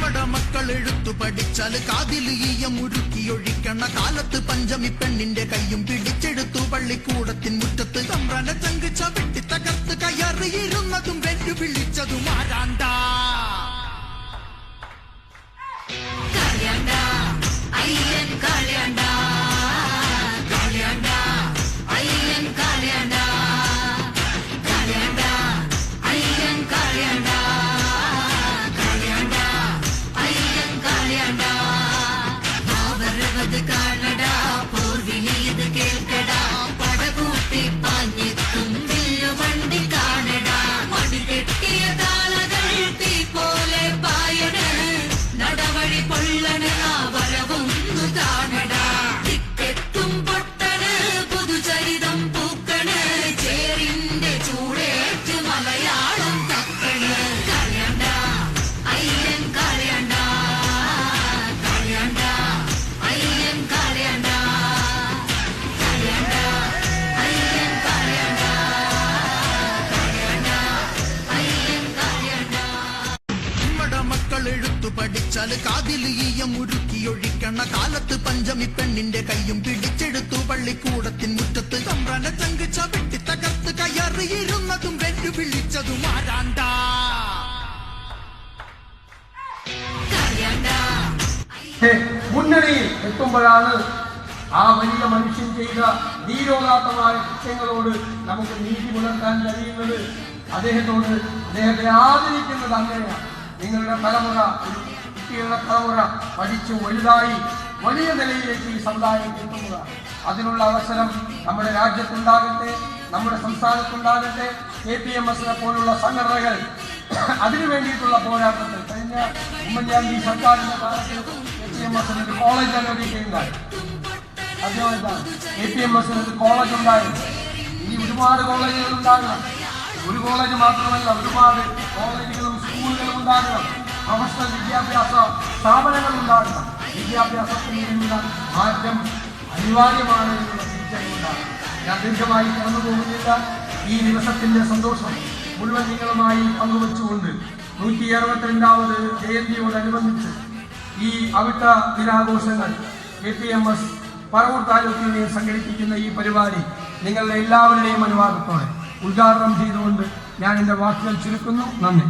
മക്കൾ എഴുത്തു പഠിച്ചാൽ കാതിൽ ഈയം ഉരുക്കിയൊഴിക്കണ കാലത്ത് പഞ്ചമി പെണ്ണിന്റെ കയ്യും പിടിച്ചെടുത്തു പള്ളിക്കൂടത്തിൻ മുറ്റത്ത് തമ്പ്രാനെ ചങ്ക് ചവിട്ടി തകർത്ത് കയറിയിരുന്നതും വെല്ലുവിളിച്ചതും ആരാണ്ടാ എഴുത്തു പഠിച്ചാൽ കാതിൽ ഈയം ഉരുക്കിയൊഴിക്കണ കാലത്ത് പഞ്ചമി പെണ്ണിന്റെ കയ്യും പിടിച്ചെടുത്തു പള്ളിക്കൂടത്തിൻ മുറ്റത്ത് തമ്പ്രാനെ ചങ്ക് ചവിട്ടി തകർത്ത് കയറിയിരുന്നതും വെല്ലുവിളിച്ചതും ആരാണ്ടാ മുന്നണിയിൽ എത്തുമ്പോഴാണ് ആ വലിയ മനുഷ്യൻ ചെയ്ത ധീരോദാത്തമായ കൃത്യങ്ങളോട് നമുക്ക് നീതി പുലർത്താൻ കഴിയുന്നത്. അദ്ദേഹത്തെ ആദരിക്കുന്നത് അങ്ങനെയാണ്. നിങ്ങളുടെ തലമുറ, കുട്ടികളുടെ തലമുറ പഠിച്ചു വലുതായി വലിയ നിലയിലേക്ക് ഈ സമുദായം എത്തുക. അതിനുള്ള അവസരം നമ്മുടെ രാജ്യത്തുണ്ടാകട്ടെ, നമ്മുടെ സംസ്ഥാനത്തുണ്ടാകട്ടെ. KPMS പോലുള്ള സംഘടനകൾ അതിനു വേണ്ടിയിട്ടുള്ള പോരാട്ടത്തിൽ കഴിഞ്ഞ ഉമ്മൻചാണ്ടി സർക്കാരിന്റെ കാലത്ത് KPMS ഒരു കോളേജ് അനുവദിക്കുകയുണ്ടായി. KPMS ഒരു കോളേജ് ഉണ്ടായിരുന്നു. ഇനി ഒരുപാട് കോളേജുകൾ ഉണ്ടാകണം. ഒരു കോളേജ് മാത്രമല്ല, ഒരുപാട് കോളേജുകളും സ്കൂളുകളും ഉണ്ടാകണം. പ്രൊഫഷണൽ വിദ്യാഭ്യാസ സ്ഥാപനങ്ങൾ ഉണ്ടാകണം. വിദ്യാഭ്യാസത്തിൽ നിന്നുള്ള മാറ്റം അനിവാര്യമാണ് എന്നുള്ള തിരിച്ചറിവുണ്ടാകും. ഞാൻ ദീർഘമായി കടന്നു പോകുന്നില്ല. ഈ ദിവസത്തിന്റെ സന്തോഷം മുഴുവൻ നിങ്ങളുമായി പങ്കുവച്ചുകൊണ്ട് 162ാമത് ജയന്തിയോടനുബന്ധിച്ച് ഈ അവിട്ട ദിനാഘോഷങ്ങൾ KPMS പറവൂർ താലൂക്കിൽ സംഘടിപ്പിക്കുന്ന ഈ പരിപാടി നിങ്ങളുടെ എല്ലാവരുടെയും അനുവാദത്തോടെ ഉദ്ഘാടനം ചെയ്തുകൊണ്ട് ഞാൻ എൻ്റെ വാക്കുകൾ ചുരുക്കുന്നു. നന്ദി.